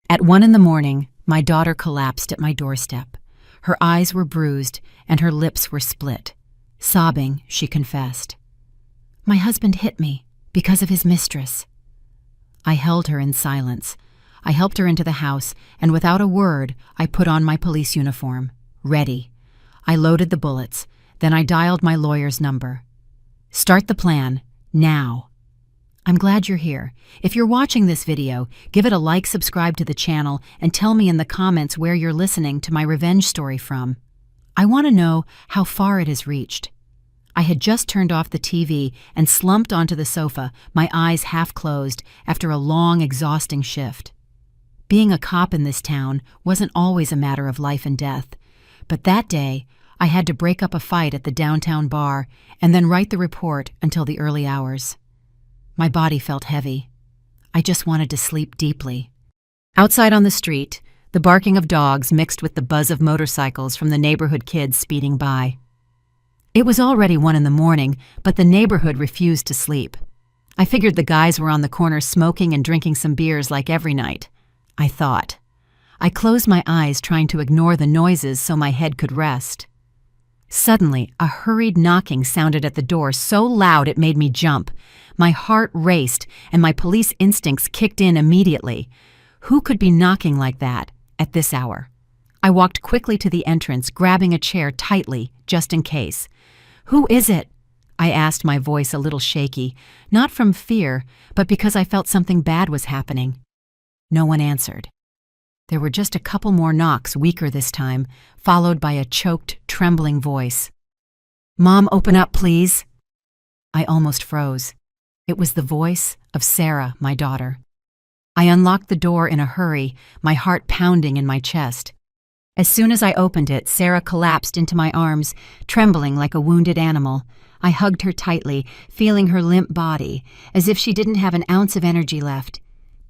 At 1 in the morning, my daughter collapsed at my doorstep. Her eyes were bruised and her lips were split. Sobbing, she confessed, "My husband hit me because of his mistress." I held her in silence. I helped her into the house, and without a word, I put on my police uniform. Ready. I loaded the bullets. Then I dialed my lawyer's number. "Start the plan, now." I'm glad you're here. If you're watching this video, give it a like, subscribe to the channel, and tell me in the comments where you're listening to my revenge story from. I want to know how far it has reached. I had just turned off the TV and slumped onto the sofa, my eyes half closed, after a long, exhausting shift. Being a cop in this town wasn't always a matter of life and death, but that day, I had to break up a fight at the downtown bar and then write the report until the early hours. My body felt heavy. I just wanted to sleep deeply. Outside on the street, the barking of dogs mixed with the buzz of motorcycles from the neighborhood kids speeding by. It was already 1 in the morning, but the neighborhood refused to sleep. I figured the guys were on the corner smoking and drinking some beers like every night. I thought. I closed my eyes trying to ignore the noises so my head could rest. Suddenly, a hurried knocking sounded at the door so loud it made me jump. My heart raced, and my police instincts kicked in immediately. Who could be knocking like that at this hour? I walked quickly to the entrance, grabbing a chair tightly, just in case. "Who is it?" I asked, my voice a little shaky, not from fear, but because I felt something bad was happening. No one answered. There were just a couple more knocks, weaker this time, followed by a choked, trembling voice. "Mom, open up, please." I almost froze. It was the voice of Sarah, my daughter. I unlocked the door in a hurry, my heart pounding in my chest. As soon as I opened it, Sarah collapsed into my arms, trembling like a wounded animal. I hugged her tightly, feeling her limp body, as if she didn't have an ounce of energy left.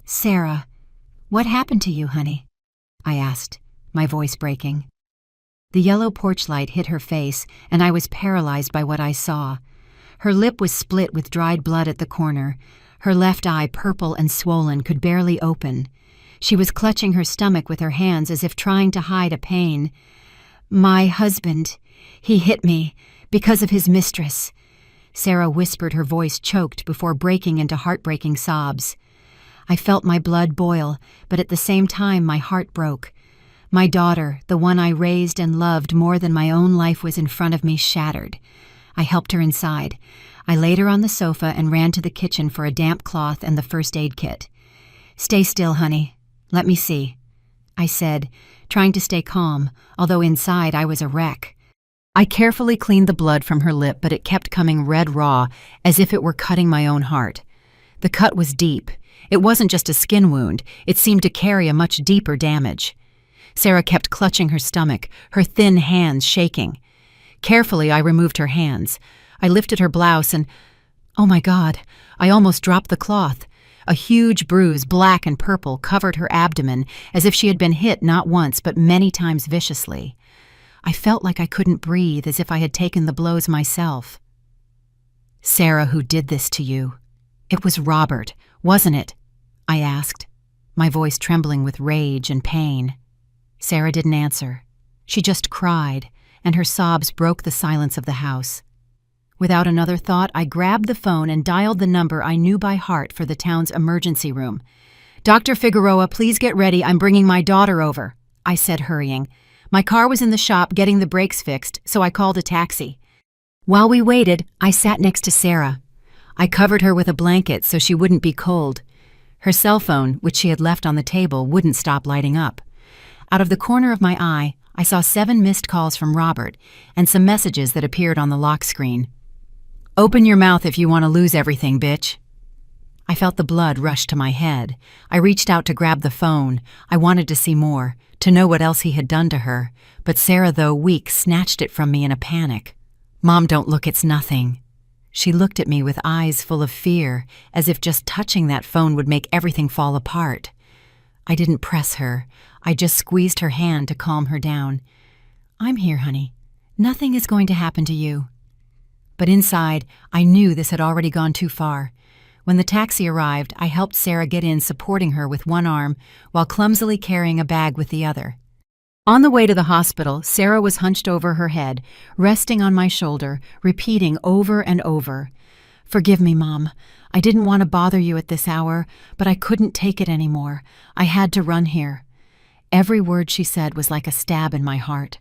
"Sarah, what happened to you, honey?" I asked, my voice breaking. The yellow porch light hit her face, and I was paralyzed by what I saw. Her lip was split with dried blood at the corner. Her left eye, purple and swollen, could barely open. She was clutching her stomach with her hands as if trying to hide a pain. "My husband, he hit me because of his mistress," Sarah whispered, her voice choked before breaking into heartbreaking sobs. I felt my blood boil, but at the same time my heart broke. My daughter, the one I raised and loved more than my own life was in front of me, shattered. I helped her inside. I laid her on the sofa and ran to the kitchen for a damp cloth and the first aid kit. "Stay still, honey. Let me see," I said, trying to stay calm, although inside I was a wreck. I carefully cleaned the blood from her lip, but it kept coming red raw, as if it were cutting my own heart. The cut was deep. It wasn't just a skin wound. It seemed to carry a much deeper damage. Sarah kept clutching her stomach, her thin hands shaking. Carefully, I removed her hands. I lifted her blouse and, oh my God, I almost dropped the cloth. A huge bruise, black and purple, covered her abdomen, as if she had been hit not once but many times viciously. I felt like I couldn't breathe, as if I had taken the blows myself. "Sarah, who did this to you? It was Robert, wasn't it?" I asked, my voice trembling with rage and pain. Sarah didn't answer. She just cried, and her sobs broke the silence of the house. Without another thought, I grabbed the phone and dialed the number I knew by heart for the town's emergency room. "Dr. Figueroa, please get ready. I'm bringing my daughter over," I said, hurrying. My car was in the shop getting the brakes fixed, so I called a taxi. While we waited, I sat next to Sarah. I covered her with a blanket so she wouldn't be cold. Her cell phone, which she had left on the table, wouldn't stop lighting up. Out of the corner of my eye, I saw 7 missed calls from Robert and some messages that appeared on the lock screen. "Open your mouth if you want to lose everything, bitch." I felt the blood rush to my head. I reached out to grab the phone. I wanted to see more, to know what else he had done to her, but Sarah, though weak, snatched it from me in a panic. "Mom, don't look, it's nothing." She looked at me with eyes full of fear, as if just touching that phone would make everything fall apart. I didn't press her. I just squeezed her hand to calm her down. "I'm here, honey. Nothing is going to happen to you." But inside, I knew this had already gone too far. When the taxi arrived, I helped Sarah get in, supporting her with one arm while clumsily carrying a bag with the other. On the way to the hospital, Sarah was hunched over her head, resting on my shoulder, repeating over and over, "Forgive me, Mom. I didn't want to bother you at this hour, but I couldn't take it anymore. I had to run here." Every word she said was like a stab in my heart.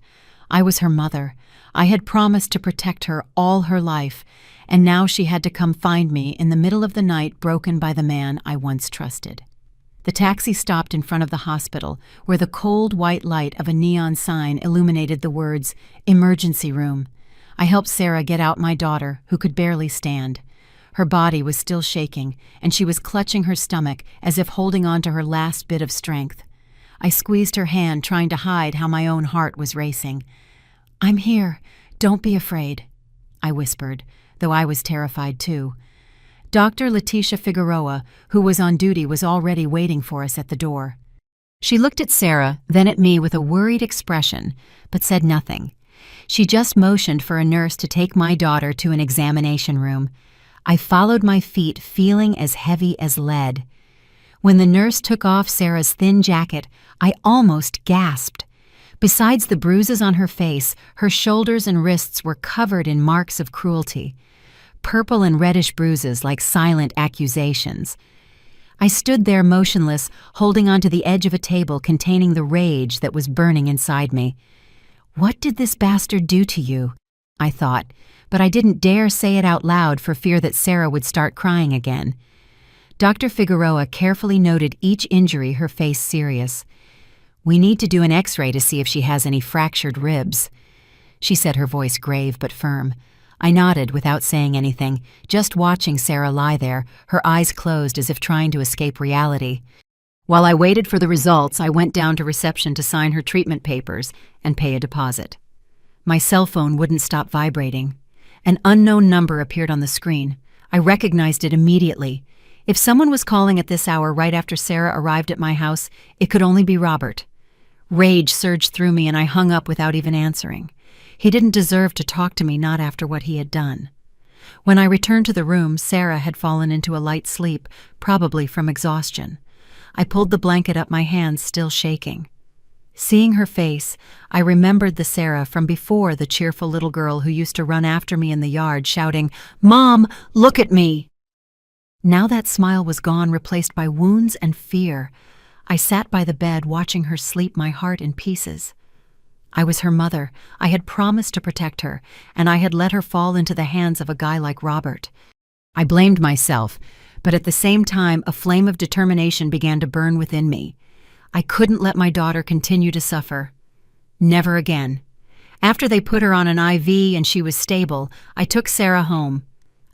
I was her mother. I had promised to protect her all her life, and now she had to come find me in the middle of the night, broken by the man I once trusted. The taxi stopped in front of the hospital, where the cold white light of a neon sign illuminated the words, "Emergency Room." I helped Sarah get out my daughter, who could barely stand. Her body was still shaking, and she was clutching her stomach as if holding on to her last bit of strength. I squeezed her hand, trying to hide how my own heart was racing. "I'm here. Don't be afraid," I whispered, though I was terrified too. Dr. Letitia Figueroa, who was on duty, was already waiting for us at the door. She looked at Sarah, then at me with a worried expression, but said nothing. She just motioned for a nurse to take my daughter to an examination room. I followed my feet, feeling as heavy as lead. When the nurse took off Sarah's thin jacket, I almost gasped. Besides the bruises on her face, her shoulders and wrists were covered in marks of cruelty. Purple and reddish bruises like silent accusations. I stood there motionless, holding onto the edge of a table containing the rage that was burning inside me. "What did this bastard do to you?" I thought, but I didn't dare say it out loud for fear that Sarah would start crying again. Dr. Figueroa carefully noted each injury, her face serious. "We need to do an X-ray to see if she has any fractured ribs," she said, her voice grave but firm. I nodded without saying anything, just watching Sarah lie there, her eyes closed as if trying to escape reality. While I waited for the results, I went down to reception to sign her treatment papers and pay a deposit. My cell phone wouldn't stop vibrating. An unknown number appeared on the screen. I recognized it immediately. If someone was calling at this hour right after Sarah arrived at my house, it could only be Robert. Rage surged through me and I hung up without even answering. He didn't deserve to talk to me, not after what he had done. When I returned to the room, Sarah had fallen into a light sleep, probably from exhaustion. I pulled the blanket up, my hands still shaking. Seeing her face, I remembered the Sarah from before, the cheerful little girl who used to run after me in the yard, shouting, "Mom, look at me!" Now that smile was gone, replaced by wounds and fear. I sat by the bed, watching her sleep, my heart in pieces. I was her mother. I had promised to protect her, and I had let her fall into the hands of a guy like Robert. I blamed myself, but at the same time, a flame of determination began to burn within me. I couldn't let my daughter continue to suffer. Never again. After they put her on an IV and she was stable, I took Sarah home.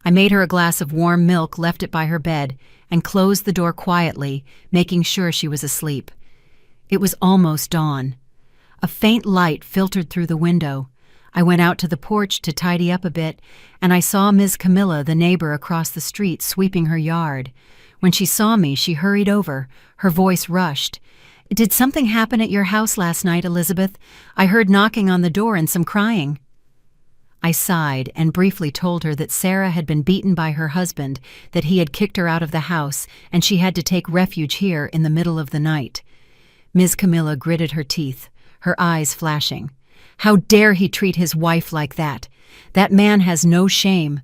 I made her a glass of warm milk, left it by her bed, and closed the door quietly, making sure she was asleep. It was almost dawn. A faint light filtered through the window. I went out to the porch to tidy up a bit, and I saw Ms. Camilla, the neighbor across the street, sweeping her yard. When she saw me, she hurried over. Her voice rushed. "Did something happen at your house last night, Elizabeth? I heard knocking on the door and some crying." I sighed and briefly told her that Sarah had been beaten by her husband, that he had kicked her out of the house, and she had to take refuge here in the middle of the night. Ms. Camilla gritted her teeth, her eyes flashing. "How dare he treat his wife like that? That man has no shame."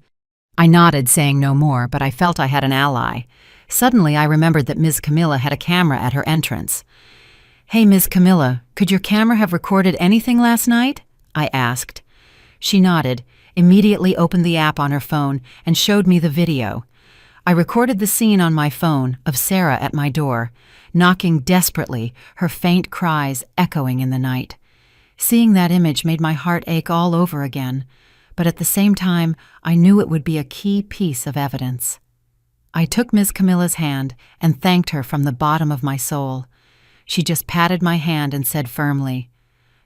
I nodded, saying no more, but I felt I had an ally. Suddenly I remembered that Ms. Camilla had a camera at her entrance. "Hey, Ms. Camilla, could your camera have recorded anything last night?" I asked. She nodded, immediately opened the app on her phone, and showed me the video. I recorded the scene on my phone of Sarah at my door, knocking desperately, her faint cries echoing in the night. Seeing that image made my heart ache all over again, but at the same time, I knew it would be a key piece of evidence. I took Ms. Camilla's hand and thanked her from the bottom of my soul. She just patted my hand and said firmly,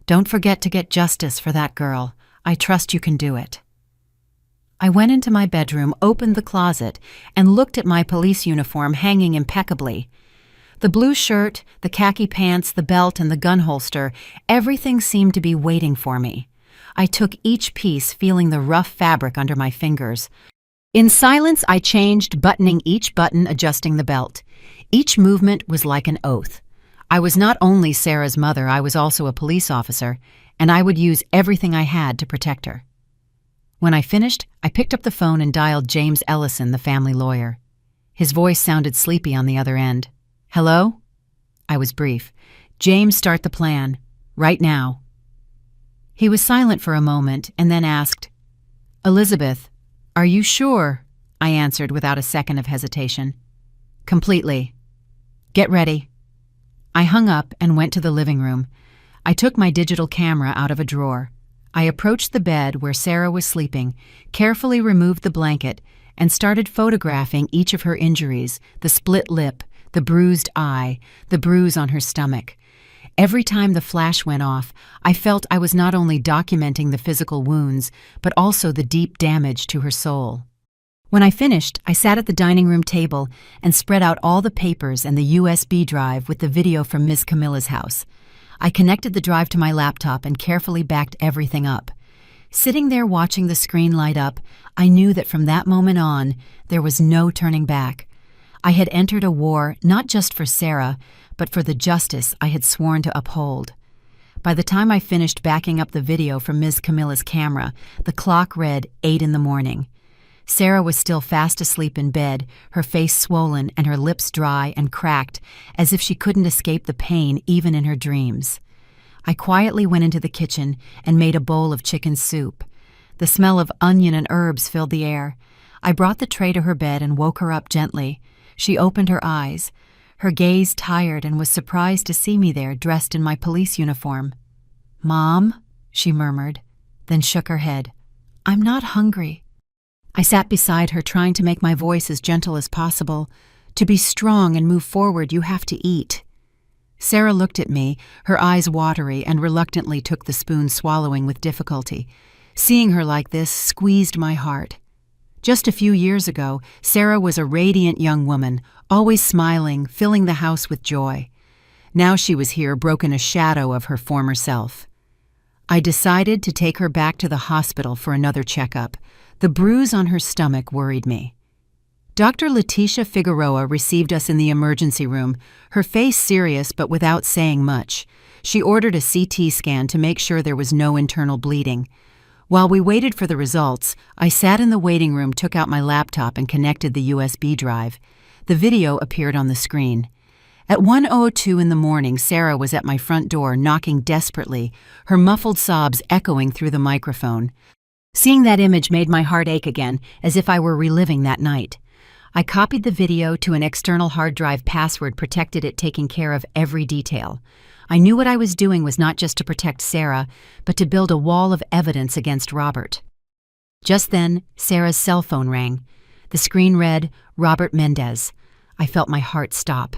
"Don't forget to get justice for that girl. I trust you can do it." I went into my bedroom, opened the closet, and looked at my police uniform hanging impeccably. The blue shirt, the khaki pants, the belt, and the gun holster, everything seemed to be waiting for me. I took each piece, feeling the rough fabric under my fingers. In silence, I changed, buttoning each button, adjusting the belt. Each movement was like an oath. I was not only Sarah's mother, I was also a police officer, and I would use everything I had to protect her. When I finished, I picked up the phone and dialed James Ellison, the family lawyer. His voice sounded sleepy on the other end. "Hello?" I was brief. "James, start the plan. Right now." He was silent for a moment and then asked, "Elizabeth, are you sure?" I answered without a second of hesitation. "Completely. Get ready." I hung up and went to the living room. I took my digital camera out of a drawer. I approached the bed where Sarah was sleeping, carefully removed the blanket, and started photographing each of her injuries: the split lip, the bruised eye, the bruise on her stomach. Every time the flash went off, I felt I was not only documenting the physical wounds, but also the deep damage to her soul. When I finished, I sat at the dining room table and spread out all the papers and the USB drive with the video from Ms. Camilla's house. I connected the drive to my laptop and carefully backed everything up. Sitting there watching the screen light up, I knew that from that moment on, there was no turning back. I had entered a war not just for Sarah, but for the justice I had sworn to uphold. By the time I finished backing up the video from Ms. Camilla's camera, the clock read 8 in the morning. Sarah was still fast asleep in bed, her face swollen and her lips dry and cracked, as if she couldn't escape the pain even in her dreams. I quietly went into the kitchen and made a bowl of chicken soup. The smell of onion and herbs filled the air. I brought the tray to her bed and woke her up gently. She opened her eyes, her gaze tired, and was surprised to see me there dressed in my police uniform. "Mom," she murmured, then shook her head. "I'm not hungry." I sat beside her, trying to make my voice as gentle as possible. "To be strong and move forward, you have to eat." Sarah looked at me, her eyes watery, and reluctantly took the spoon, swallowing with difficulty. Seeing her like this squeezed my heart. Just a few years ago, Sarah was a radiant young woman, always smiling, filling the house with joy. Now she was here, broken, a shadow of her former self. I decided to take her back to the hospital for another checkup. The bruise on her stomach worried me. Dr. Letitia Figueroa received us in the emergency room, her face serious but without saying much. She ordered a CT scan to make sure there was no internal bleeding. While we waited for the results, I sat in the waiting room, took out my laptop, and connected the USB drive. The video appeared on the screen. At 1:02 in the morning, Sarah was at my front door, knocking desperately, her muffled sobs echoing through the microphone. Seeing that image made my heart ache again, as if I were reliving that night. I copied the video to an external hard drive, password protected it, taking care of every detail. I knew what I was doing was not just to protect Sarah, but to build a wall of evidence against Robert. Just then, Sarah's cell phone rang. The screen read, "Robert Mendez." I felt my heart stop.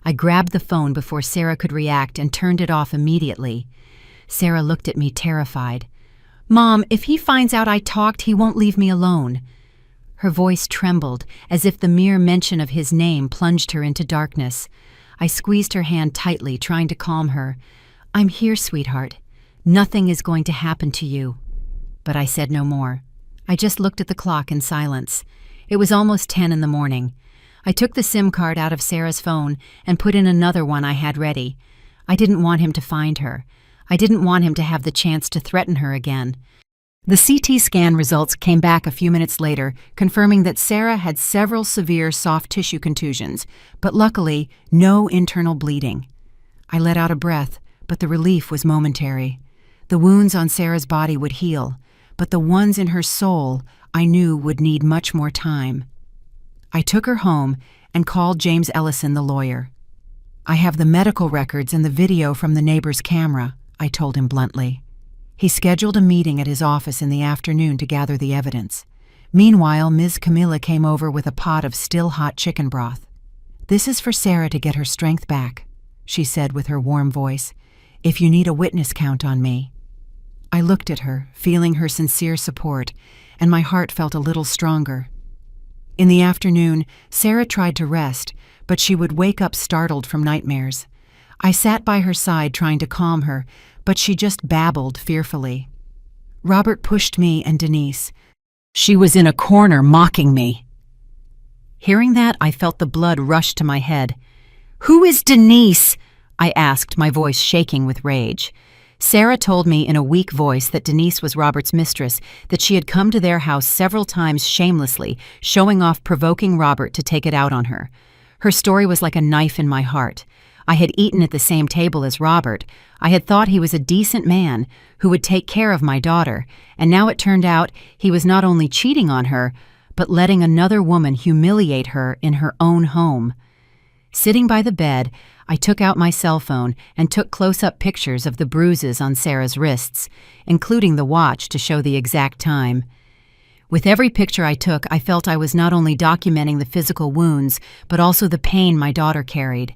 I grabbed the phone before Sarah could react and turned it off immediately. Sarah looked at me, terrified. "Mom, if he finds out I talked, he won't leave me alone." Her voice trembled, as if the mere mention of his name plunged her into darkness. I squeezed her hand tightly, trying to calm her. "I'm here, sweetheart. Nothing is going to happen to you." But I said no more. I just looked at the clock in silence. It was almost 10 in the morning. I took the SIM card out of Sarah's phone and put in another one I had ready. I didn't want him to find her. I didn't want him to have the chance to threaten her again. The CT scan results came back a few minutes later, confirming that Sarah had several severe soft tissue contusions, but luckily, no internal bleeding. I let out a breath, but the relief was momentary. The wounds on Sarah's body would heal, but the ones in her soul, I knew, would need much more time. I took her home and called James Ellison, the lawyer. "I have the medical records and the video from the neighbor's camera," I told him bluntly. He scheduled a meeting at his office in the afternoon to gather the evidence. Meanwhile, Ms. Camilla came over with a pot of still hot chicken broth. "This is for Sarah to get her strength back," she said with her warm voice. "If you need a witness, count on me." I looked at her, feeling her sincere support, and my heart felt a little stronger. In the afternoon, Sarah tried to rest, but she would wake up startled from nightmares. I sat by her side trying to calm her, but she just babbled fearfully. Robert pushed me and Denise. She was in a corner mocking me. Hearing that, I felt the blood rush to my head. "Who is Denise?" I asked, my voice shaking with rage. Sarah told me in a weak voice that Denise was Robert's mistress, that she had come to their house several times shamelessly, showing off, provoking Robert to take it out on her. Her story was like a knife in my heart. I had eaten at the same table as Robert. I had thought he was a decent man who would take care of my daughter, and now it turned out he was not only cheating on her, but letting another woman humiliate her in her own home. Sitting by the bed, I took out my cell phone and took close-up pictures of the bruises on Sarah's wrists, including the watch to show the exact time. With every picture I took, I felt I was not only documenting the physical wounds, but also the pain my daughter carried.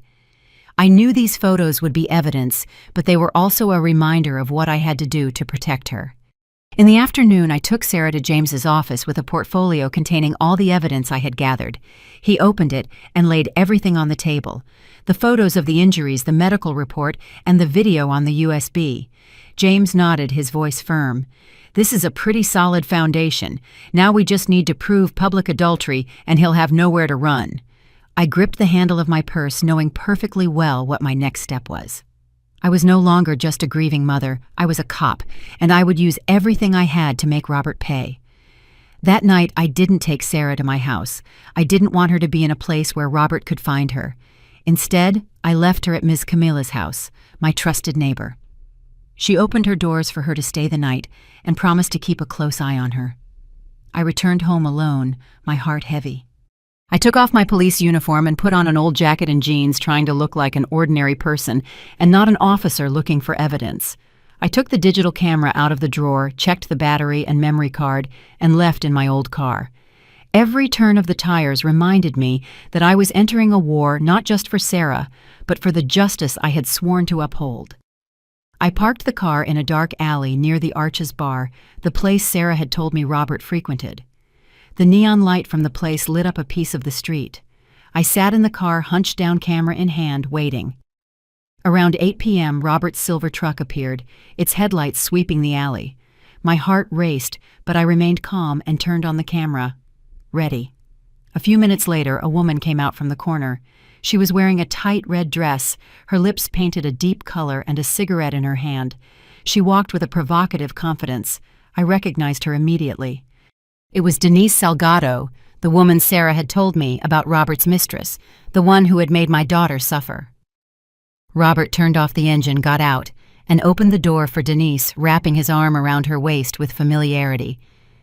I knew these photos would be evidence, but they were also a reminder of what I had to do to protect her. In the afternoon, I took Sarah to James's office with a portfolio containing all the evidence I had gathered. He opened it and laid everything on the table: the photos of the injuries, the medical report, and the video on the USB. James nodded, his voice firm. "This is a pretty solid foundation. Now we just need to prove public adultery, and he'll have nowhere to run." I gripped the handle of my purse, knowing perfectly well what my next step was. I was no longer just a grieving mother. I was a cop, and I would use everything I had to make Robert pay. That night, I didn't take Sarah to my house. I didn't want her to be in a place where Robert could find her. Instead, I left her at Ms. Camilla's house, my trusted neighbor. She opened her doors for her to stay the night and promised to keep a close eye on her. I returned home alone, my heart heavy. I took off my police uniform and put on an old jacket and jeans, trying to look like an ordinary person and not an officer looking for evidence. I took the digital camera out of the drawer, checked the battery and memory card, and left in my old car. Every turn of the tires reminded me that I was entering a war not just for Sarah, but for the justice I had sworn to uphold. I parked the car in a dark alley near the Arches Bar, the place Sarah had told me Robert frequented. The neon light from the place lit up a piece of the street. I sat in the car, hunched down, camera in hand, waiting. Around 8 p.m., Robert's silver truck appeared, its headlights sweeping the alley. My heart raced, but I remained calm and turned on the camera. Ready. A few minutes later, a woman came out from the corner. She was wearing a tight red dress, her lips painted a deep color, and a cigarette in her hand. She walked with a provocative confidence. I recognized her immediately. It was Denise Salgado, the woman Sarah had told me about Robert's mistress, the one who had made my daughter suffer. Robert turned off the engine, got out, and opened the door for Denise, wrapping his arm around her waist with familiarity.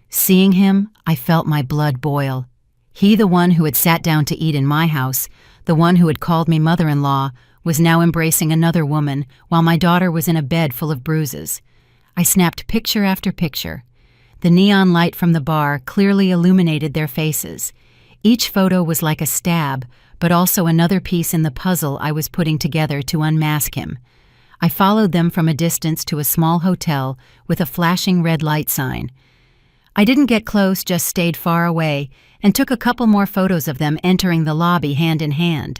Seeing him, I felt my blood boil. He, the one who had sat down to eat in my house, the one who had called me mother-in-law, was now embracing another woman, while my daughter was in a bed full of bruises. I snapped picture after picture. The neon light from the bar clearly illuminated their faces. Each photo was like a stab, but also another piece in the puzzle I was putting together to unmask him. I followed them from a distance to a small hotel with a flashing red light sign. I didn't get close, just stayed far away, and took a couple more photos of them entering the lobby hand in hand.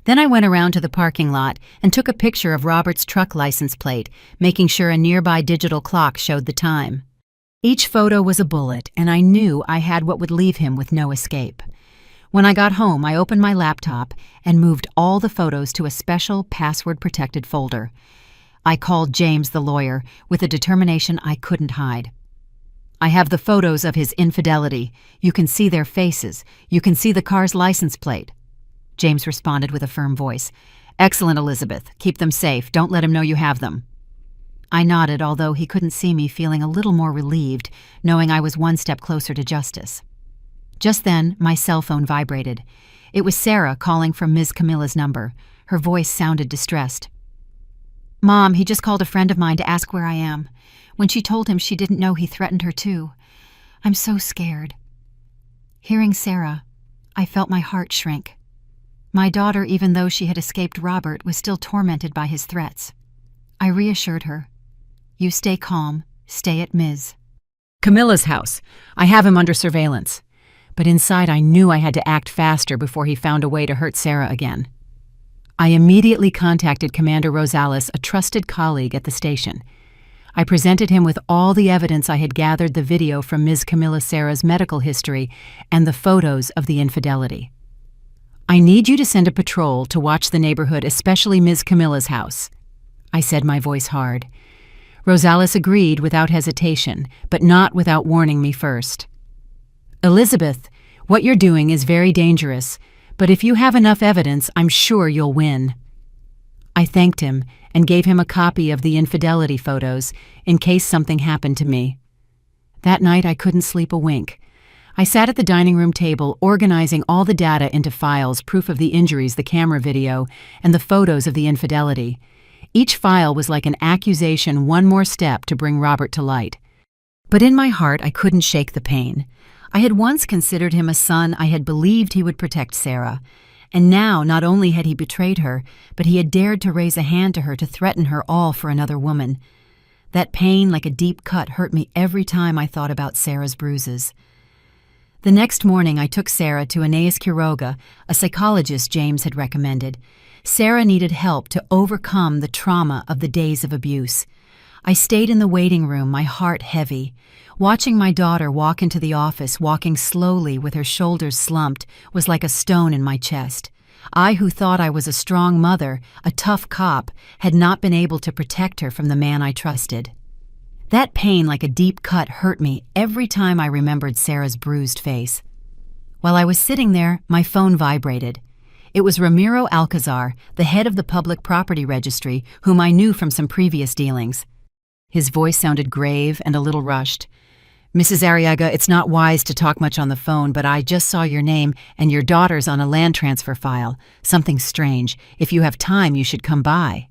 Then I went around to the parking lot and took a picture of Robert's truck license plate, making sure a nearby digital clock showed the time. Each photo was a bullet, and I knew I had what would leave him with no escape. When I got home, I opened my laptop and moved all the photos to a special password-protected folder. I called James, the lawyer, with a determination I couldn't hide. "I have the photos of his infidelity. You can see their faces. You can see the car's license plate." James responded with a firm voice. "Excellent, Elizabeth. Keep them safe. Don't let him know you have them." I nodded, although he couldn't see me, feeling a little more relieved, knowing I was one step closer to justice. Just then, my cell phone vibrated. It was Sarah calling from Ms. Camilla's number. Her voice sounded distressed. "Mom, he just called a friend of mine to ask where I am. When she told him, she didn't know he threatened her too. I'm so scared." Hearing Sarah, I felt my heart shrink. My daughter, even though she had escaped Robert, was still tormented by his threats. I reassured her. "You stay calm. Stay at Ms. Camilla's house. I have him under surveillance." But inside I knew I had to act faster before he found a way to hurt Sarah again. I immediately contacted Commander Rosales, a trusted colleague at the station. I presented him with all the evidence I had gathered, the video from Ms. Camilla Sarah's medical history and the photos of the infidelity. "I need you to send a patrol to watch the neighborhood, especially Ms. Camilla's house," I said, my voice hard. Rosales agreed without hesitation, but not without warning me first. "Elizabeth, what you're doing is very dangerous, but if you have enough evidence, I'm sure you'll win." I thanked him and gave him a copy of the infidelity photos in case something happened to me. That night I couldn't sleep a wink. I sat at the dining room table organizing all the data into files, proof of the injuries, the camera video, and the photos of the infidelity. Each file was like an accusation, one more step to bring Robert to light. But in my heart I couldn't shake the pain. I had once considered him a son. I had believed he would protect Sarah. And now not only had he betrayed her, but he had dared to raise a hand to her, to threaten her all for another woman. That pain, like a deep cut, hurt me every time I thought about Sarah's bruises. The next morning I took Sarah to Aeneas Quiroga, a psychologist James had recommended. Sarah needed help to overcome the trauma of the days of abuse. I stayed in the waiting room, my heart heavy. Watching my daughter walk into the office, walking slowly with her shoulders slumped, was like a stone in my chest. I, who thought I was a strong mother, a tough cop, had not been able to protect her from the man I trusted. That pain, like a deep cut, hurt me every time I remembered Sarah's bruised face. While I was sitting there, my phone vibrated. It was Ramiro Alcazar, the head of the Public Property Registry, whom I knew from some previous dealings. His voice sounded grave and a little rushed. "Mrs. Arriaga, it's not wise to talk much on the phone, but I just saw your name and your daughter's on a land transfer file. Something strange. If you have time, you should come by."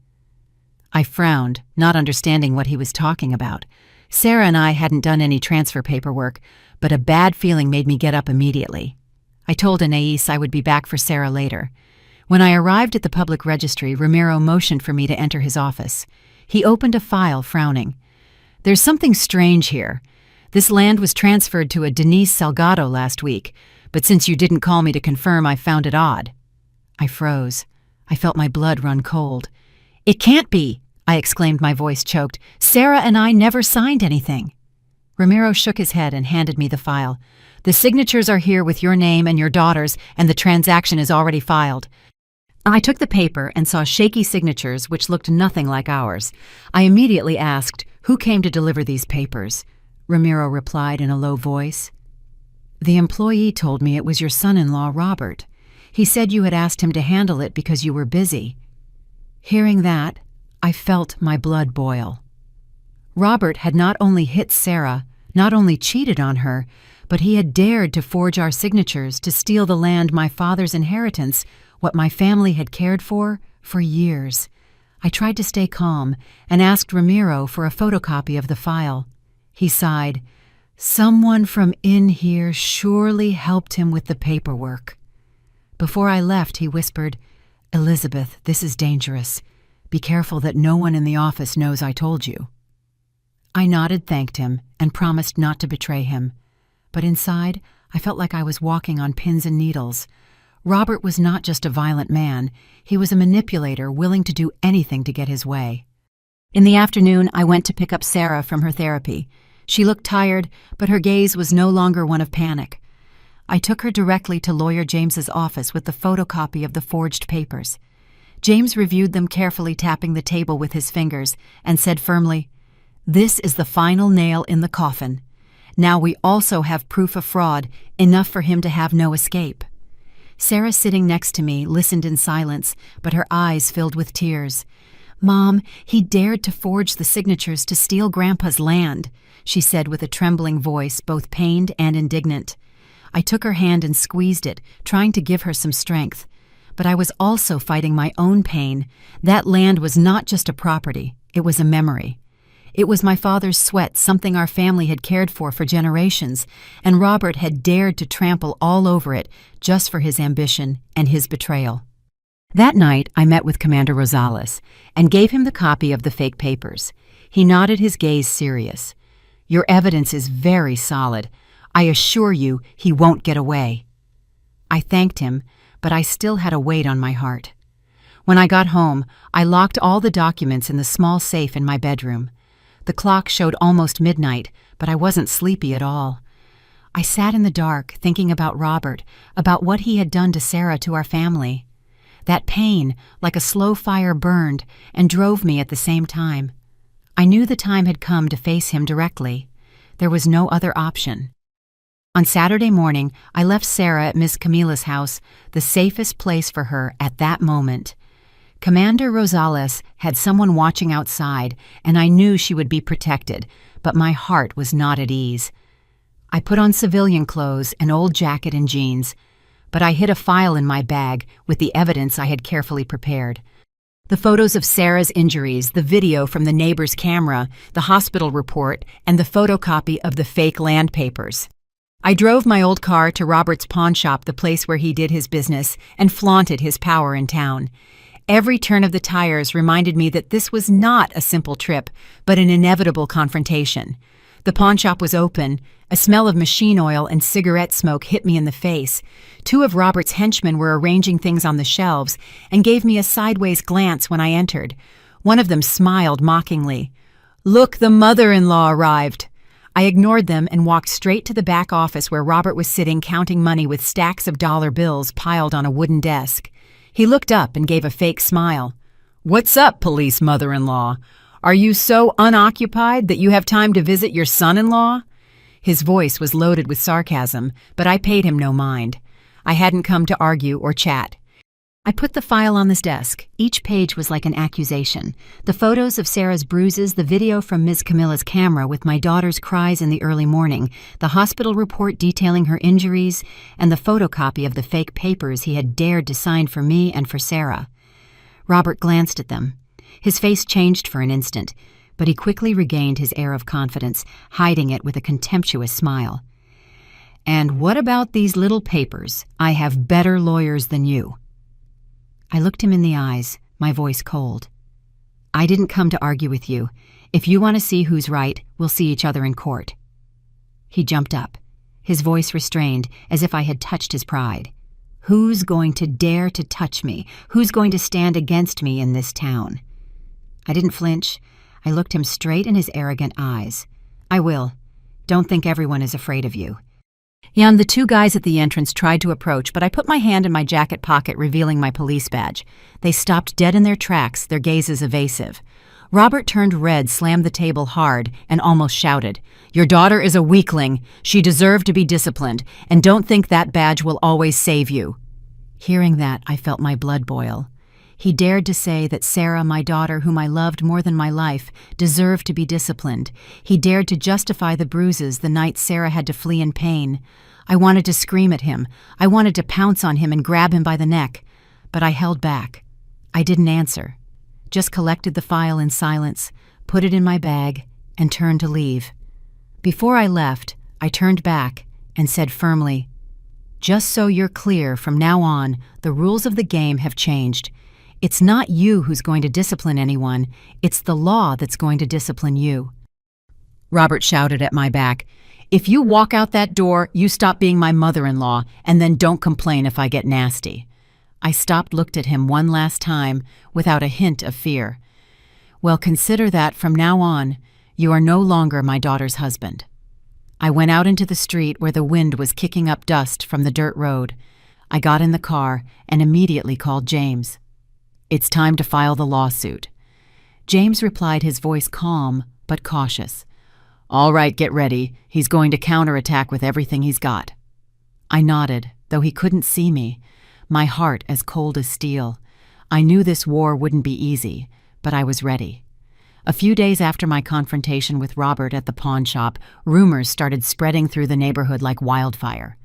I frowned, not understanding what he was talking about. Sarah and I hadn't done any transfer paperwork, but a bad feeling made me get up immediately. I told Aeneas I would be back for Sarah later. When I arrived at the public registry, Ramiro motioned for me to enter his office. He opened a file, frowning. "There's something strange here. This land was transferred to a Denise Salgado last week, but since you didn't call me to confirm, I found it odd." I froze. I felt my blood run cold. "It can't be!" I exclaimed, my voice choked. "Sarah and I never signed anything." Ramiro shook his head and handed me the file. "The signatures are here with your name and your daughter's, and the transaction is already filed." I took the paper and saw shaky signatures which looked nothing like ours. I immediately asked, "Who came to deliver these papers?" Ramiro replied in a low voice. "The employee told me it was your son-in-law, Robert. He said you had asked him to handle it because you were busy." Hearing that, I felt my blood boil. Robert had not only hit Sarah, not only cheated on her, but he had dared to forge our signatures to steal the land, my father's inheritance, what my family had cared for years. I tried to stay calm and asked Ramiro for a photocopy of the file. He sighed. "Someone from in here surely helped him with the paperwork." Before I left, he whispered, "Elizabeth, this is dangerous. Be careful that no one in the office knows I told you." I nodded, thanked him, and promised not to betray him. But inside, I felt like I was walking on pins and needles. Robert was not just a violent man. He was a manipulator willing to do anything to get his way. In the afternoon, I went to pick up Sarah from her therapy. She looked tired, but her gaze was no longer one of panic. I took her directly to Lawyer James's office with the photocopy of the forged papers. James reviewed them carefully, tapping the table with his fingers, and said firmly, "This is the final nail in the coffin. Now we also have proof of fraud, enough for him to have no escape." Sarah, sitting next to me, listened in silence, but her eyes filled with tears. "Mom, he dared to forge the signatures to steal Grandpa's land," she said with a trembling voice, both pained and indignant. I took her hand and squeezed it, trying to give her some strength. But I was also fighting my own pain. That land was not just a property, it was a memory. It was my father's sweat, something our family had cared for generations, and Robert had dared to trample all over it just for his ambition and his betrayal. That night, I met with Commander Rosales and gave him the copy of the fake papers. He nodded, his gaze serious. "Your evidence is very solid. I assure you he won't get away." I thanked him, but I still had a weight on my heart. When I got home, I locked all the documents in the small safe in my bedroom. The clock showed almost midnight, but I wasn't sleepy at all. I sat in the dark, thinking about Robert, about what he had done to Sarah, to our family. That pain, like a slow fire, burned and drove me at the same time. I knew the time had come to face him directly. There was no other option. On Saturday morning, I left Sarah at Miss Camila's house, the safest place for her at that moment. Commander Rosales had someone watching outside, and I knew she would be protected, but my heart was not at ease. I put on civilian clothes, an old jacket and jeans, but I hid a file in my bag with the evidence I had carefully prepared. The photos of Sarah's injuries, the video from the neighbor's camera, the hospital report, and the photocopy of the fake land papers. I drove my old car to Robert's pawn shop, the place where he did his business, and flaunted his power in town. Every turn of the tires reminded me that this was not a simple trip, but an inevitable confrontation. The pawn shop was open. A smell of machine oil and cigarette smoke hit me in the face. Two of Robert's henchmen were arranging things on the shelves and gave me a sideways glance when I entered. One of them smiled mockingly. "Look, the mother-in-law arrived." I ignored them and walked straight to the back office where Robert was sitting counting money with stacks of dollar bills piled on a wooden desk. He looked up and gave a fake smile. "What's up, police mother-in-law? Are you so unoccupied that you have time to visit your son-in-law?" His voice was loaded with sarcasm, but I paid him no mind. I hadn't come to argue or chat. I put the file on his desk. Each page was like an accusation. The photos of Sarah's bruises, the video from Ms. Camilla's camera with my daughter's cries in the early morning, the hospital report detailing her injuries, and the photocopy of the fake papers he had dared to sign for me and for Sarah. Robert glanced at them. His face changed for an instant, but he quickly regained his air of confidence, hiding it with a contemptuous smile. "And what about these little papers? I have better lawyers than you." I looked him in the eyes, my voice cold. "I didn't come to argue with you. If you want to see who's right, we'll see each other in court." He jumped up, his voice restrained, as if I had touched his pride. "Who's going to dare to touch me? Who's going to stand against me in this town?" I didn't flinch. I looked him straight in his arrogant eyes. "I will. Don't think everyone is afraid of you." The two guys at the entrance tried to approach, but I put my hand in my jacket pocket, revealing my police badge. They stopped dead in their tracks, their gazes evasive. Robert turned red, slammed the table hard, and almost shouted, "Your daughter is a weakling. She deserved to be disciplined, and don't think that badge will always save you." Hearing that, I felt my blood boil. He dared to say that Sarah, my daughter, whom I loved more than my life, deserved to be disciplined. He dared to justify the bruises the night Sarah had to flee in pain. I wanted to scream at him. I wanted to pounce on him and grab him by the neck. But I held back. I didn't answer. Just collected the file in silence, put it in my bag, and turned to leave. Before I left, I turned back and said firmly, "Just so you're clear, from now on, the rules of the game have changed. It's not you who's going to discipline anyone. It's the law that's going to discipline you." Robert shouted at my back, "If you walk out that door, you stop being my mother-in-law, and then don't complain if I get nasty." I stopped, looked at him one last time, without a hint of fear. "Well, consider that from now on, you are no longer my daughter's husband." I went out into the street where the wind was kicking up dust from the dirt road. I got in the car and immediately called James. "It's time to file the lawsuit." James replied, his voice calm but cautious. "All right, get ready. He's going to counterattack with everything he's got." I nodded, though he couldn't see me, my heart as cold as steel. I knew this war wouldn't be easy, but I was ready. A few days after my confrontation with Robert at the pawn shop, rumors started spreading through the neighborhood like wildfire.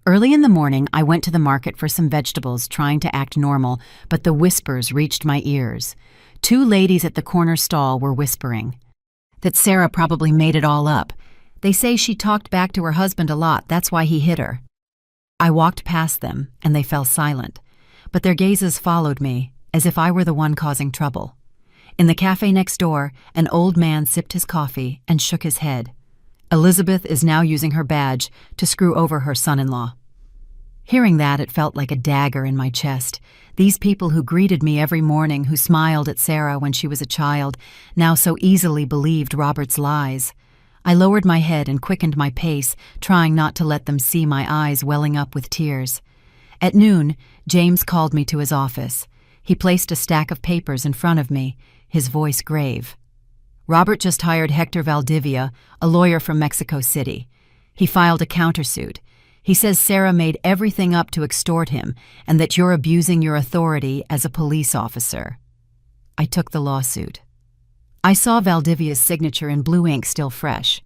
Early in the morning, I went to the market for some vegetables, trying to act normal, but the whispers reached my ears. Two ladies at the corner stall were whispering that Sarah probably made it all up. They say she talked back to her husband a lot, that's why he hit her. I walked past them, and they fell silent, but their gazes followed me, as if I were the one causing trouble. In the cafe next door, an old man sipped his coffee and shook his head. Elizabeth is now using her badge to screw over her son-in-law. Hearing that, it felt like a dagger in my chest. These people who greeted me every morning, who smiled at Sarah when she was a child, now so easily believed Robert's lies. I lowered my head and quickened my pace, trying not to let them see my eyes welling up with tears. At noon, James called me to his office. He placed a stack of papers in front of me, his voice grave. Robert just hired Hector Valdivia, a lawyer from Mexico City. He filed a countersuit. He says Sarah made everything up to extort him and that you're abusing your authority as a police officer. I took the lawsuit. I saw Valdivia's signature in blue ink still fresh.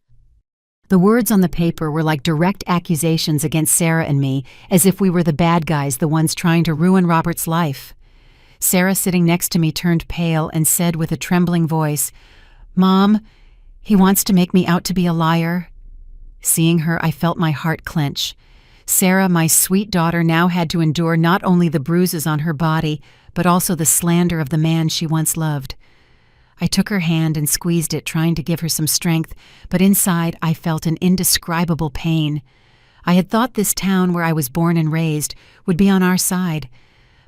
The words on the paper were like direct accusations against Sarah and me, as if we were the bad guys, the ones trying to ruin Robert's life. Sarah, sitting next to me, turned pale and said with a trembling voice, "Mom, he wants to make me out to be a liar." Seeing her, I felt my heart clench. Sarah, my sweet daughter, now had to endure not only the bruises on her body, but also the slander of the man she once loved. I took her hand and squeezed it, trying to give her some strength, but inside I felt an indescribable pain. I had thought this town where I was born and raised would be on our side,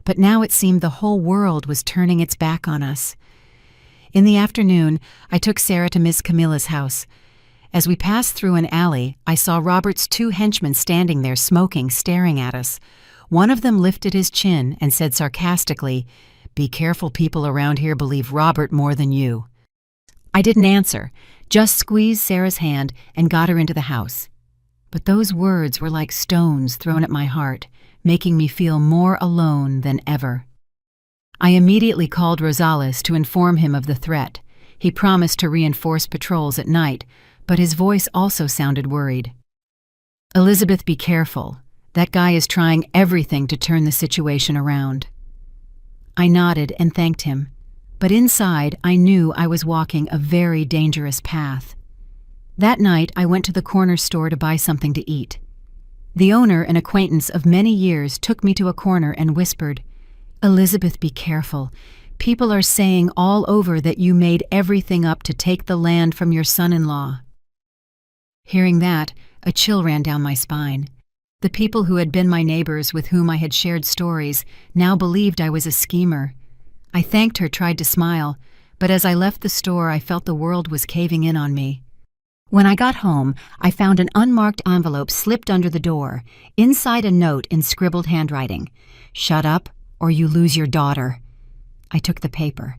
but now it seemed the whole world was turning its back on us. In the afternoon, I took Sarah to Miss Camilla's house. As we passed through an alley, I saw Robert's 2 henchmen standing there smoking, staring at us. One of them lifted his chin and said sarcastically, "Be careful, people around here believe Robert more than you." I didn't answer, just squeezed Sarah's hand and got her into the house. But those words were like stones thrown at my heart, making me feel more alone than ever. I immediately called Rosales to inform him of the threat. He promised to reinforce patrols at night, but his voice also sounded worried. "Elizabeth, be careful. That guy is trying everything to turn the situation around." I nodded and thanked him, but inside I knew I was walking a very dangerous path. That night I went to the corner store to buy something to eat. The owner, an acquaintance of many years, took me to a corner and whispered, "Elizabeth, be careful. People are saying all over that you made everything up to take the land from your son-in-law." Hearing that, a chill ran down my spine. The people who had been my neighbors with whom I had shared stories now believed I was a schemer. I thanked her, tried to smile, but as I left the store I felt the world was caving in on me. When I got home, I found an unmarked envelope slipped under the door, inside a note in scribbled handwriting. "Shut up, or you lose your daughter." I took the paper.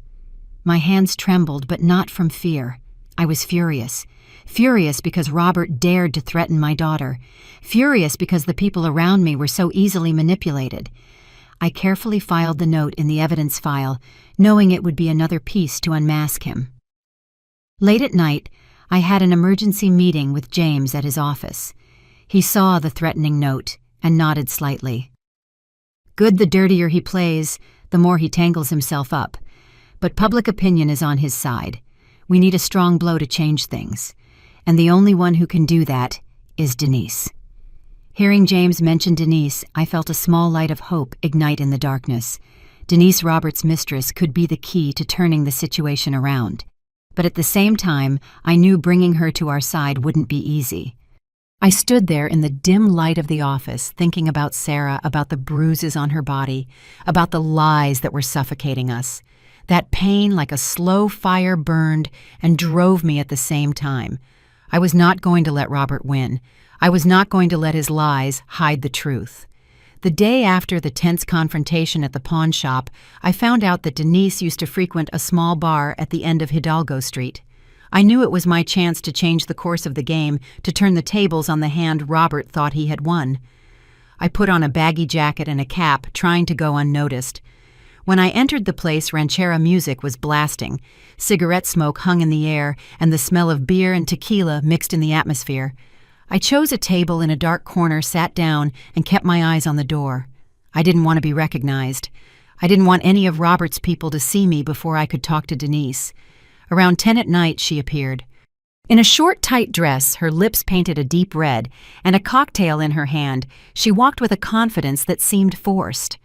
My hands trembled, but not from fear. I was furious. Furious because Robert dared to threaten my daughter. Furious because the people around me were so easily manipulated. I carefully filed the note in the evidence file, knowing it would be another piece to unmask him. Late at night, I had an emergency meeting with James at his office. He saw the threatening note and nodded slightly. Good, the dirtier he plays, the more he tangles himself up. But public opinion is on his side. We need a strong blow to change things. And the only one who can do that is Denise. Hearing James mention Denise, I felt a small light of hope ignite in the darkness. Denise, Robert's mistress, could be the key to turning the situation around. But at the same time, I knew bringing her to our side wouldn't be easy. I stood there in the dim light of the office, thinking about Sarah, about the bruises on her body, about the lies that were suffocating us. That pain, like a slow fire, burned and drove me at the same time. I was not going to let Robert win. I was not going to let his lies hide the truth. The day after the tense confrontation at the pawn shop, I found out that Denise used to frequent a small bar at the end of Hidalgo Street. I knew it was my chance to change the course of the game, to turn the tables on the hand Robert thought he had won. I put on a baggy jacket and a cap, trying to go unnoticed. When I entered the place, ranchera music was blasting. Cigarette smoke hung in the air, and the smell of beer and tequila mixed in the atmosphere. I chose a table in a dark corner, sat down, and kept my eyes on the door. I didn't want to be recognized. I didn't want any of Robert's people to see me before I could talk to Denise. Around 10 at night, she appeared. In a short, tight dress, her lips painted a deep red, and a cocktail in her hand, she walked with a confidence that seemed forced.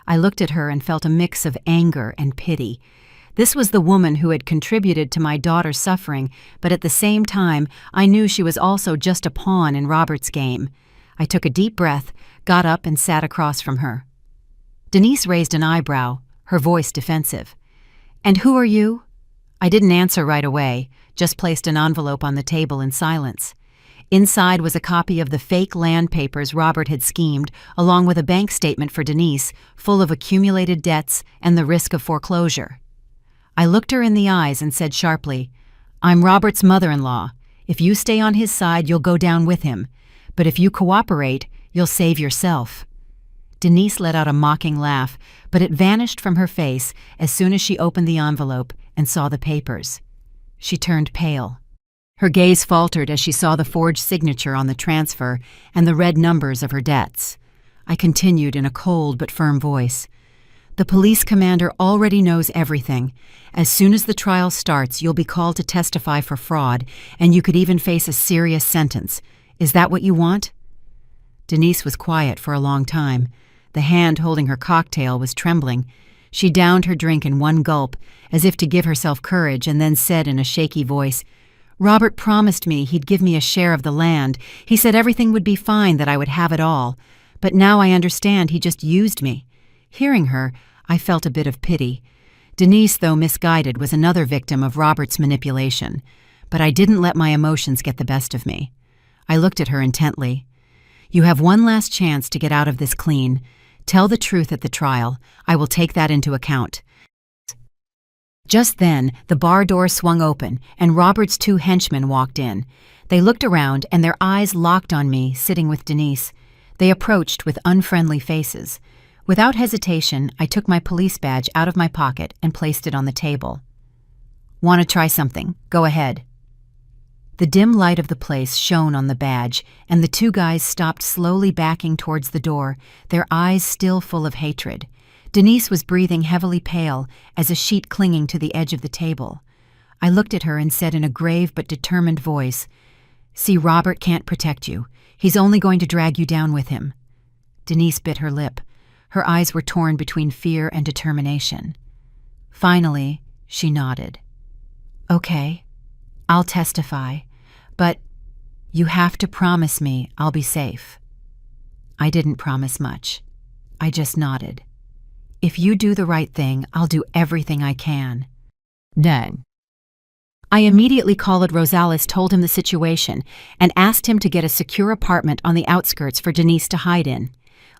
I looked at her and felt a mix of anger and pity. This was the woman who had contributed to my daughter's suffering, but at the same time, I knew she was also just a pawn in Robert's game. I took a deep breath, got up, and sat across from her. Denise raised an eyebrow, her voice defensive. "And who are you?" I didn't answer right away, just placed an envelope on the table in silence. Inside was a copy of the fake land papers Robert had schemed, along with a bank statement for Denise, full of accumulated debts and the risk of foreclosure. I looked her in the eyes and said sharply, "I'm Robert's mother-in-law. If you stay on his side, you'll go down with him. But if you cooperate, you'll save yourself." Denise let out a mocking laugh, but it vanished from her face as soon as she opened the envelope and saw the papers. She turned pale. Her gaze faltered as she saw the forged signature on the transfer and the red numbers of her debts. I continued in a cold but firm voice. "The police commander already knows everything. As soon as the trial starts, you'll be called to testify for fraud, and you could even face a serious sentence. Is that what you want?" Denise was quiet for a long time. The hand holding her cocktail was trembling. She downed her drink in one gulp, as if to give herself courage, and then said in a shaky voice, "Robert promised me he'd give me a share of the land. He said everything would be fine, that I would have it all. But now I understand he just used me." Hearing her, I felt a bit of pity. Denise, though misguided, was another victim of Robert's manipulation. But I didn't let my emotions get the best of me. I looked at her intently. "You have one last chance to get out of this clean. Tell the truth at the trial. I will take that into account." Just then, the bar door swung open, and Robert's two henchmen walked in. They looked around, and their eyes locked on me, sitting with Denise. They approached with unfriendly faces. Without hesitation, I took my police badge out of my pocket and placed it on the table. "Want to try something? Go ahead." The dim light of the place shone on the badge, and the two guys stopped, slowly backing towards the door, their eyes still full of hatred. Denise was breathing heavily pale, as a sheet clinging to the edge of the table. I looked at her and said in a grave but determined voice, "See, Robert can't protect you. He's only going to drag you down with him." Denise bit her lip. Her eyes were torn between fear and determination. Finally, she nodded. "Okay, I'll testify, but you have to promise me I'll be safe." I didn't promise much. I just nodded. "If you do the right thing, I'll do everything I can." Done. I immediately called Rosales, told him the situation, and asked him to get a secure apartment on the outskirts for Denise to hide in.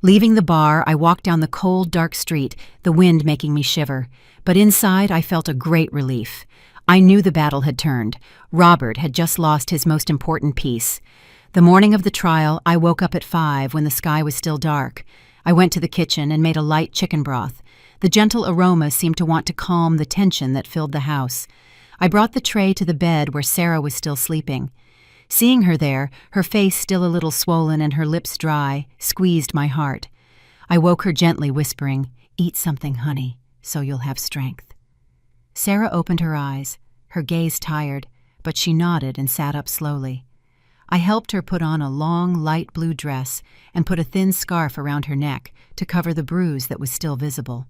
Leaving the bar, I walked down the cold, dark street, the wind making me shiver. But inside, I felt a great relief. I knew the battle had turned. Robert had just lost his most important piece. The morning of the trial, I woke up at 5 when the sky was still dark. I went to the kitchen and made a light chicken broth. The gentle aroma seemed to want to calm the tension that filled the house. I brought the tray to the bed where Sarah was still sleeping. Seeing her there, her face still a little swollen and her lips dry, squeezed my heart. I woke her gently, whispering, "Eat something, honey, so you'll have strength." Sarah opened her eyes, her gaze tired, but she nodded and sat up slowly. I helped her put on a long, light blue dress and put a thin scarf around her neck to cover the bruise that was still visible.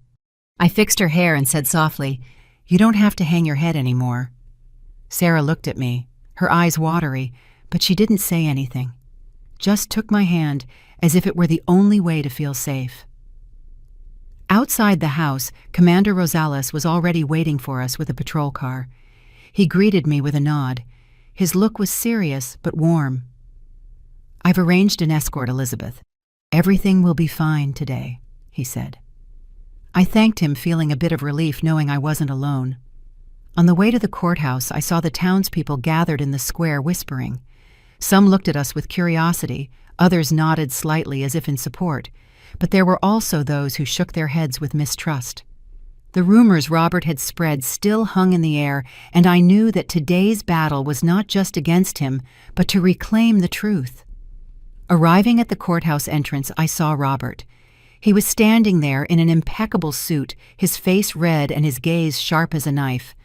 I fixed her hair and said softly, "You don't have to hang your head anymore." Sarah looked at me, her eyes watery, but she didn't say anything. Just took my hand as if it were the only way to feel safe. Outside the house, Commander Rosales was already waiting for us with a patrol car. He greeted me with a nod. His look was serious but warm. "I've arranged an escort, Elizabeth. Everything will be fine today," he said. I thanked him, feeling a bit of relief knowing I wasn't alone. On the way to the courthouse, I saw the townspeople gathered in the square whispering. Some looked at us with curiosity, others nodded slightly as if in support, but there were also those who shook their heads with mistrust. The rumors Robert had spread still hung in the air, and I knew that today's battle was not just against him, but to reclaim the truth. Arriving at the courthouse entrance, I saw Robert. He was standing there in an impeccable suit, his face red and his gaze sharp as a knife.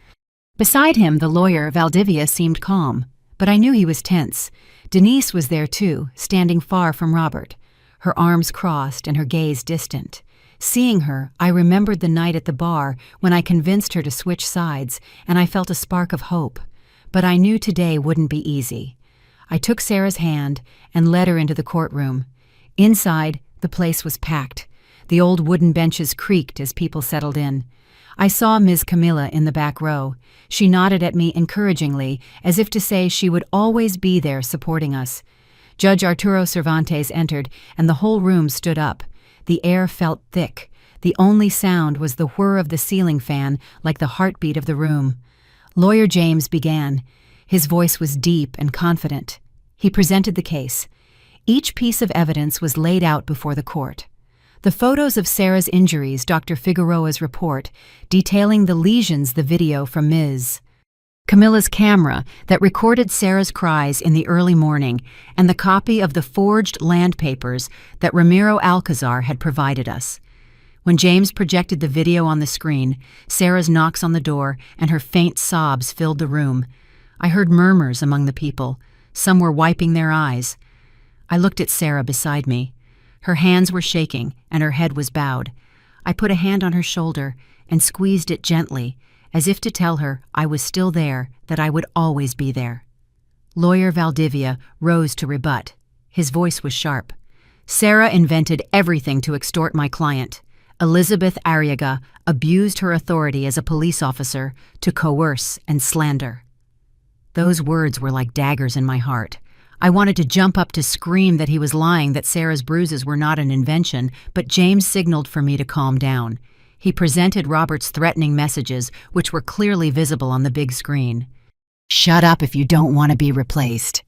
Beside him, the lawyer, Valdivia, seemed calm, but I knew he was tense. Denise was there too, standing far from Robert, her arms crossed and her gaze distant. Seeing her, I remembered the night at the bar when I convinced her to switch sides, and I felt a spark of hope. But I knew today wouldn't be easy. I took Sarah's hand and led her into the courtroom. Inside, the place was packed. The old wooden benches creaked as people settled in. I saw Ms. Camilla in the back row. She nodded at me encouragingly, as if to say she would always be there supporting us. Judge Arturo Cervantes entered, and the whole room stood up. The air felt thick. The only sound was the whir of the ceiling fan, like the heartbeat of the room. Lawyer James began. His voice was deep and confident. He presented the case. Each piece of evidence was laid out before the court. The photos of Sarah's injuries, Dr. Figueroa's report, detailing the lesions, the video from Ms. Camilla's camera that recorded Sarah's cries in the early morning, and the copy of the forged land papers that Ramiro Alcazar had provided us. When James projected the video on the screen, Sarah's knocks on the door and her faint sobs filled the room. I heard murmurs among the people. Some were wiping their eyes. I looked at Sarah beside me. Her hands were shaking, and her head was bowed. I put a hand on her shoulder and squeezed it gently, as if to tell her I was still there, that I would always be there. Lawyer Valdivia rose to rebut. His voice was sharp. Sarah invented everything to extort my client. Elizabeth Arriaga abused her authority as a police officer to coerce and slander. Those words were like daggers in my heart. I wanted to jump up to scream that he was lying, that Sarah's bruises were not an invention, but James signaled for me to calm down. He presented Robert's threatening messages, which were clearly visible on the big screen. "Shut up if you don't want to be replaced."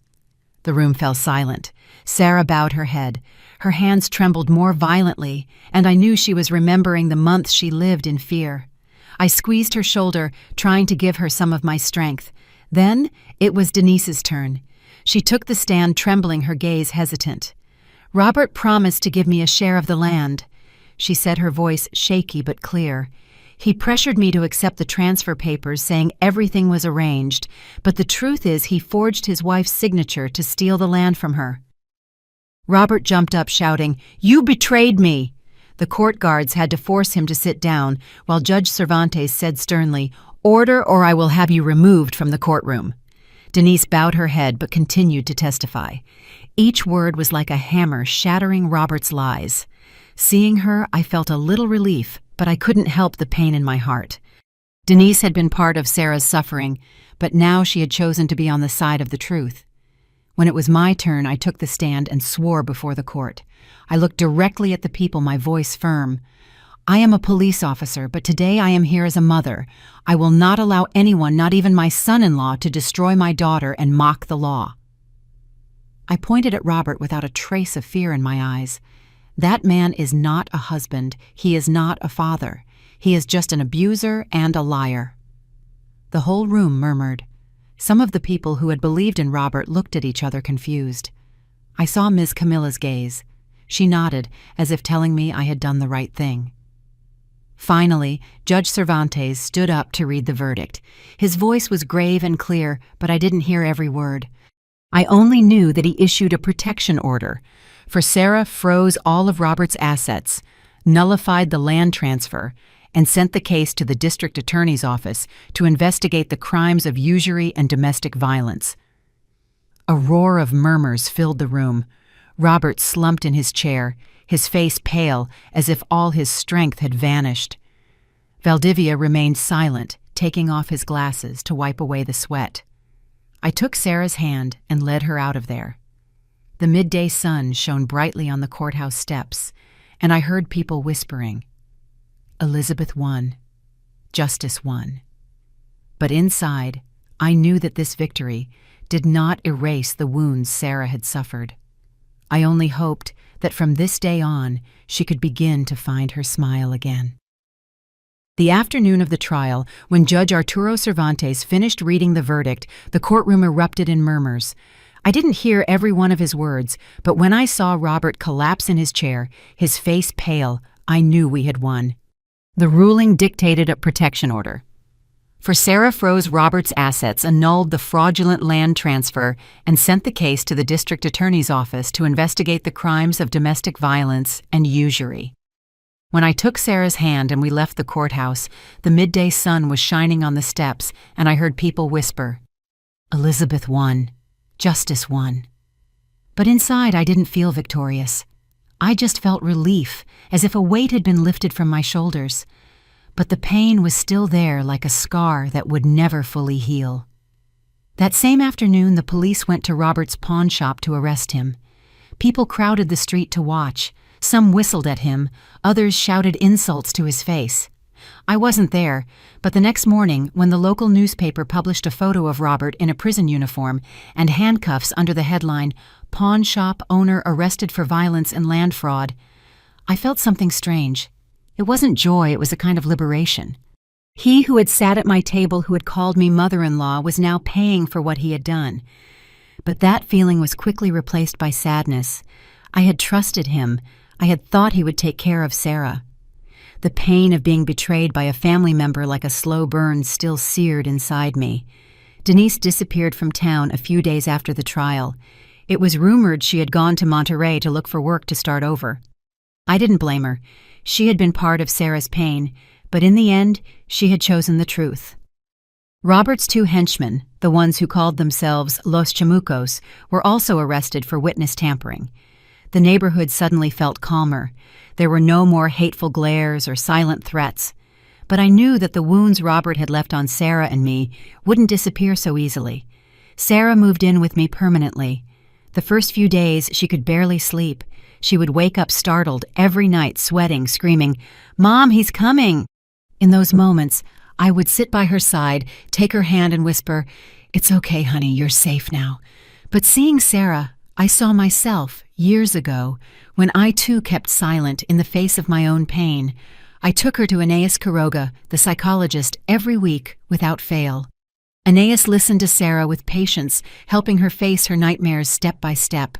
The room fell silent. Sarah bowed her head. Her hands trembled more violently, and I knew she was remembering the months she lived in fear. I squeezed her shoulder, trying to give her some of my strength. Then it was Denise's turn. She took the stand, trembling, her gaze hesitant. "Robert promised to give me a share of the land," she said, her voice shaky but clear. "He pressured me to accept the transfer papers, saying everything was arranged, but the truth is he forged his wife's signature to steal the land from her." Robert jumped up, shouting, "You betrayed me!" The court guards had to force him to sit down, while Judge Cervantes said sternly, "Order, or I will have you removed from the courtroom." Denise bowed her head but continued to testify. Each word was like a hammer shattering Robert's lies. Seeing her, I felt a little relief, but I couldn't help the pain in my heart. Denise had been part of Sarah's suffering, but now she had chosen to be on the side of the truth. When it was my turn, I took the stand and swore before the court. I looked directly at the people, my voice firm. "I am a police officer, but today I am here as a mother. I will not allow anyone, not even my son-in-law, to destroy my daughter and mock the law." I pointed at Robert without a trace of fear in my eyes. That man is not a husband. He is not a father. He is just an abuser and a liar. The whole room murmured. Some of the people who had believed in Robert looked at each other confused. I saw Ms. Camilla's gaze. She nodded, as if telling me I had done the right thing. Finally, Judge Cervantes stood up to read the verdict. His voice was grave and clear, but I didn't hear every word. I only knew that he issued a protection order. For Sarah froze all of Robert's assets, nullified the land transfer, and sent the case to the district attorney's office to investigate the crimes of usury and domestic violence. A roar of murmurs filled the room. Robert slumped in his chair, his face pale, as if all his strength had vanished. Valdivia remained silent, taking off his glasses to wipe away the sweat. I took Sarah's hand and led her out of there. The midday sun shone brightly on the courthouse steps, and I heard people whispering, "Elizabeth won. Justice won." But inside, I knew that this victory did not erase the wounds Sarah had suffered. I only hoped that from this day on, she could begin to find her smile again. The afternoon of the trial, when Judge Arturo Cervantes finished reading the verdict, the courtroom erupted in murmurs. I didn't hear every one of his words, but when I saw Robert collapse in his chair, his face pale, I knew we had won. The ruling dictated a protection order. For Sarah froze Robert's assets, annulled the fraudulent land transfer, and sent the case to the district attorney's office to investigate the crimes of domestic violence and usury. When I took Sarah's hand and we left the courthouse, the midday sun was shining on the steps, and I heard people whisper, "Elizabeth won. Justice won." But inside, I didn't feel victorious. I just felt relief, as if a weight had been lifted from my shoulders. But the pain was still there like a scar that would never fully heal. That same afternoon, the police went to Robert's pawn shop to arrest him. People crowded the street to watch. Some whistled at him, others shouted insults to his face. I wasn't there, but the next morning, when the local newspaper published a photo of Robert in a prison uniform and handcuffs under the headline, "Pawn Shop Owner Arrested for Violence and Land Fraud," I felt something strange. It wasn't joy, it was a kind of liberation. He who had sat at my table, who had called me mother-in-law, was now paying for what he had done. But that feeling was quickly replaced by sadness. I had trusted him. I had thought he would take care of Sarah. The pain of being betrayed by a family member like a slow burn still seared inside me. Denise disappeared from town a few days after the trial. It was rumored she had gone to Monterey to look for work to start over. I didn't blame her. She had been part of Sarah's pain, but in the end, she had chosen the truth. Robert's two henchmen, the ones who called themselves Los Chamucos, were also arrested for witness tampering. The neighborhood suddenly felt calmer. There were no more hateful glares or silent threats. But I knew that the wounds Robert had left on Sarah and me wouldn't disappear so easily. Sarah moved in with me permanently. The first few days, she could barely sleep. She would wake up startled every night, sweating, screaming, "Mom, he's coming!" In those moments, I would sit by her side, take her hand and whisper, "It's okay, honey, you're safe now." But seeing Sarah, I saw myself, years ago, when I too kept silent in the face of my own pain. I took her to Aeneas Quiroga, the psychologist, every week without fail. Aeneas listened to Sarah with patience, helping her face her nightmares step by step.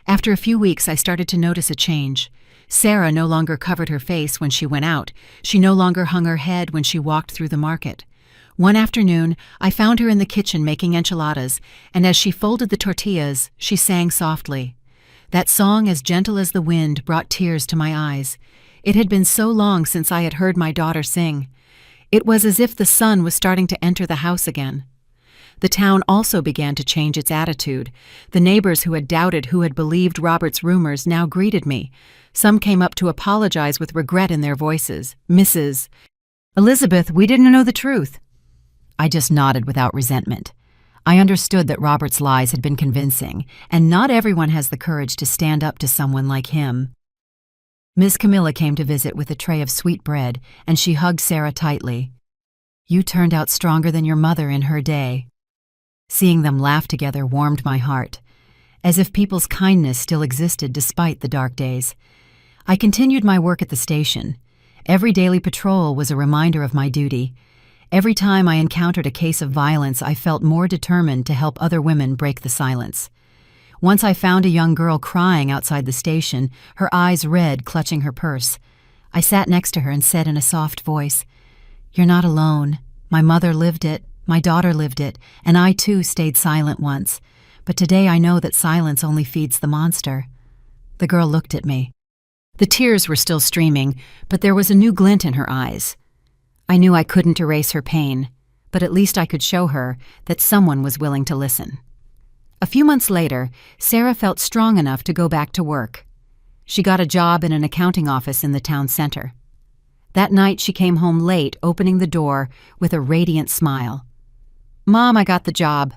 After a few weeks, I started to notice a change. Sarah no longer covered her face when she went out. She no longer hung her head when she walked through the market. One afternoon, I found her in the kitchen making enchiladas, and as she folded the tortillas, she sang softly. That song, as gentle as the wind, brought tears to my eyes. It had been so long since I had heard my daughter sing. It was as if the sun was starting to enter the house again. The town also began to change its attitude. The neighbors who had doubted, who had believed Robert's rumors, now greeted me. Some came up to apologize with regret in their voices. "Mrs. Elizabeth, we didn't know the truth." I just nodded without resentment. I understood that Robert's lies had been convincing, and not everyone has the courage to stand up to someone like him. Miss Camilla came to visit with a tray of sweet bread, and she hugged Sarah tightly. "You turned out stronger than your mother in her day." Seeing them laugh together warmed my heart, as if people's kindness still existed despite the dark days. I continued my work at the station. Every daily patrol was a reminder of my duty. Every time I encountered a case of violence, I felt more determined to help other women break the silence. Once I found a young girl crying outside the station, her eyes red, clutching her purse. I sat next to her and said in a soft voice, "You're not alone. My mother lived it, my daughter lived it, and I too stayed silent once. But today I know that silence only feeds the monster." The girl looked at me. The tears were still streaming, but there was a new glint in her eyes. I knew I couldn't erase her pain, but at least I could show her that someone was willing to listen. A few months later, Sarah felt strong enough to go back to work. She got a job in an accounting office in the town center. That night she came home late, opening the door with a radiant smile. "Mom, I got the job."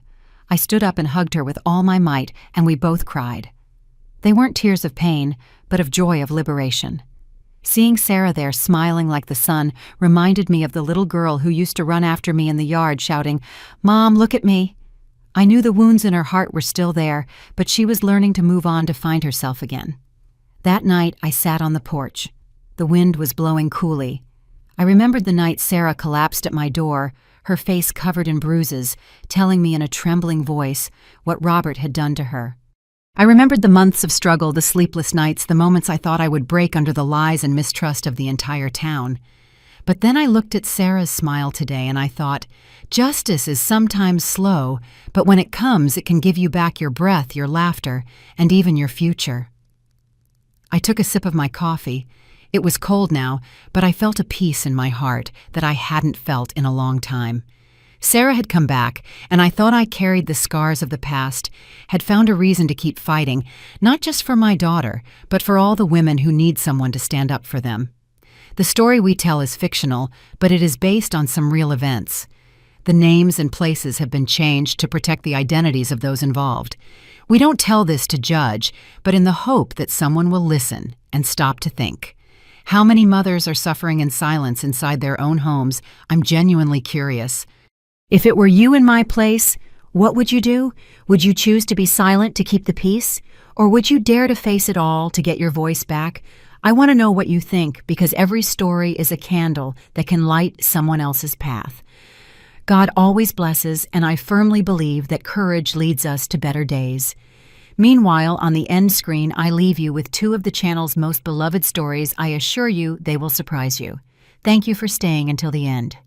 I stood up and hugged her with all my might, and we both cried. They weren't tears of pain, but of joy of liberation. Seeing Sarah there smiling like the sun reminded me of the little girl who used to run after me in the yard shouting, "Mom, look at me." I knew the wounds in her heart were still there, but she was learning to move on to find herself again. That night I sat on the porch. The wind was blowing coolly. I remembered the night Sarah collapsed at my door, her face covered in bruises, telling me in a trembling voice what Robert had done to her. I remembered the months of struggle, the sleepless nights, the moments I thought I would break under the lies and mistrust of the entire town. But then I looked at Sarah's smile today and I thought, justice is sometimes slow, but when it comes, it can give you back your breath, your laughter, and even your future. I took a sip of my coffee. It was cold now, but I felt a peace in my heart that I hadn't felt in a long time. Sarah had come back, and I thought I carried the scars of the past, had found a reason to keep fighting, not just for my daughter, but for all the women who need someone to stand up for them. The story we tell is fictional, but it is based on some real events. The names and places have been changed to protect the identities of those involved. We don't tell this to judge, but in the hope that someone will listen and stop to think. How many mothers are suffering in silence inside their own homes? I'm genuinely curious. If it were you in my place, what would you do? Would you choose to be silent to keep the peace? Or would you dare to face it all to get your voice back? I want to know what you think, because every story is a candle that can light someone else's path. God always blesses, and I firmly believe that courage leads us to better days. Meanwhile, on the end screen, I leave you with two of the channel's most beloved stories. I assure you they will surprise you. Thank you for staying until the end.